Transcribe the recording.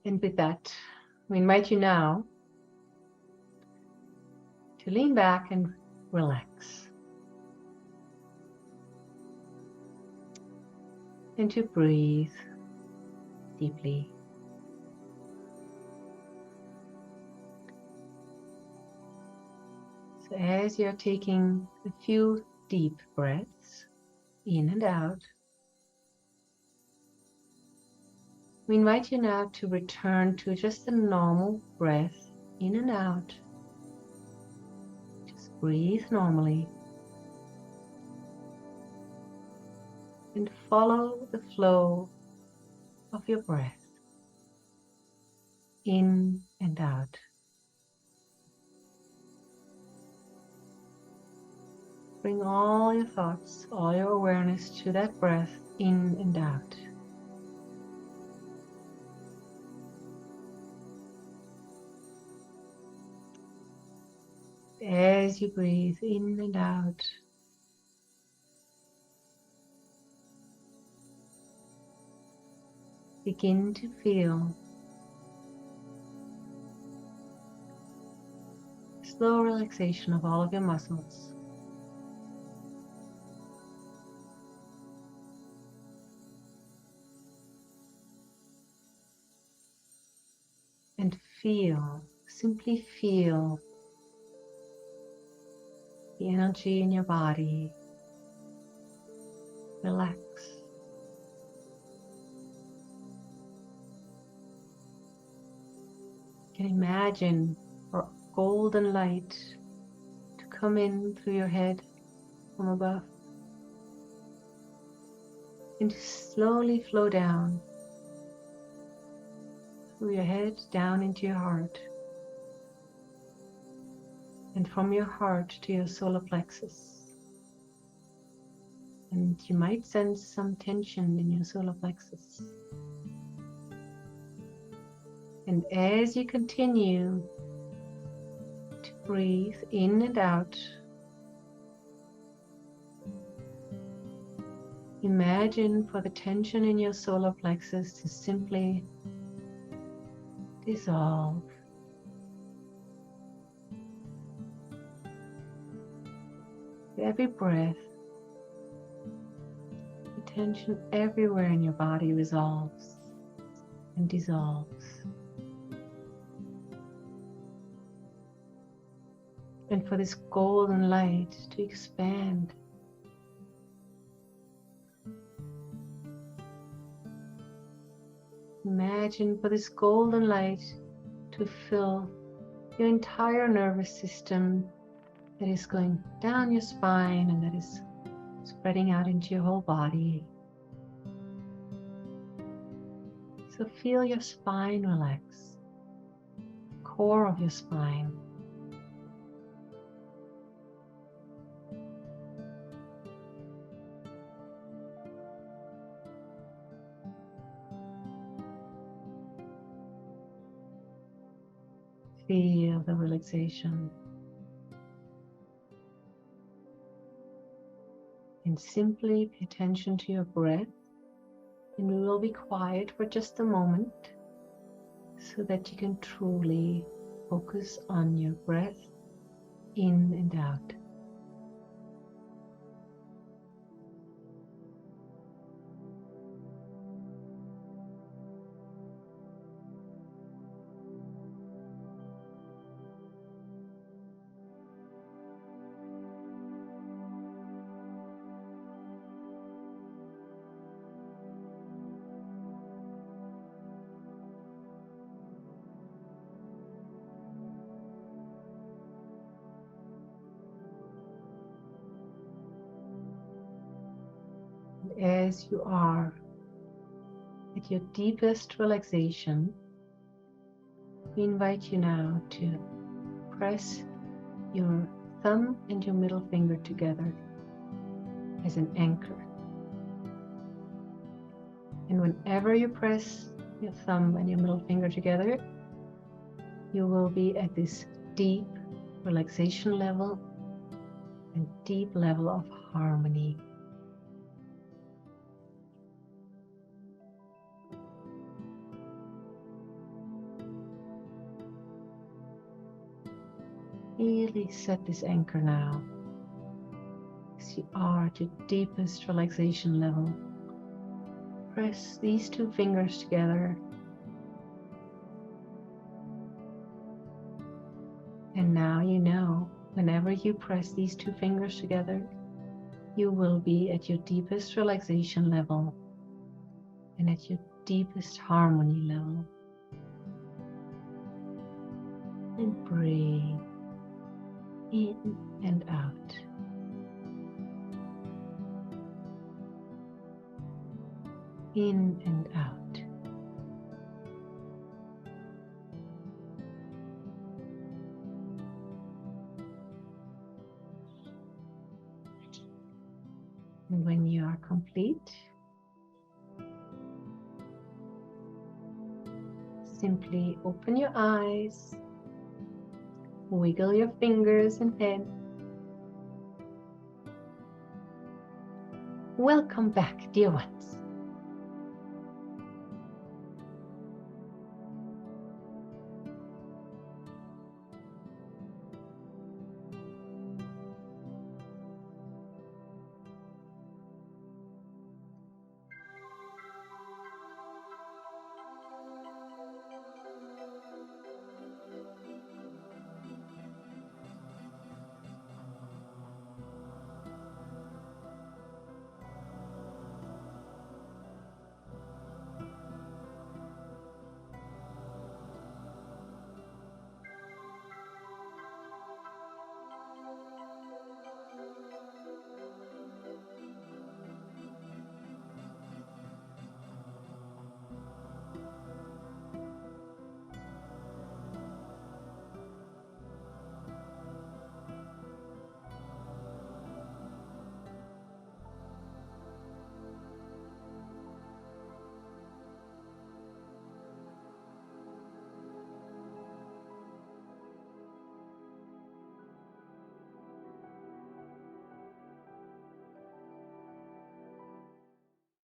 And with that, we invite you now to lean back and relax. And to breathe deeply. So as you're taking a few deep breaths in and out, we invite you now to return to just a normal breath in and out. Just breathe normally and follow the flow of your breath in and out. Bring all your thoughts, all your awareness to that breath in and out. As you breathe in and out, begin to feel slow relaxation of all of your muscles. And feel, simply feel the energy in your body relax. You can imagine for golden light to come in through your head from above and to slowly flow down through your head down into your heart, and from your heart to your solar plexus. And you might sense some tension in your solar plexus. And as you continue to breathe in and out, imagine for the tension in your solar plexus to simply dissolve. With every breath, the tension everywhere in your body resolves and dissolves. And for this golden light to expand. Imagine for this golden light to fill your entire nervous system that is going down your spine and that is spreading out into your whole body. So feel your spine relax, core of your spine. Feel the relaxation. And simply pay attention to your breath, and we will be quiet for just a moment so that you can truly focus on your breath in and out. As you are at your deepest relaxation, we invite you now to press your thumb and your middle finger together as an anchor. And whenever you press your thumb and your middle finger together, you will be at this deep relaxation level and deep level of harmony. Really set this anchor now, as you are at your deepest relaxation level. Press these two fingers together. And now you know, whenever you press these two fingers together, you will be at your deepest relaxation level and at your deepest harmony level. And breathe in and out. In and out. And when you are complete, simply open your eyes, wiggle your fingers and head. Welcome back, dear ones.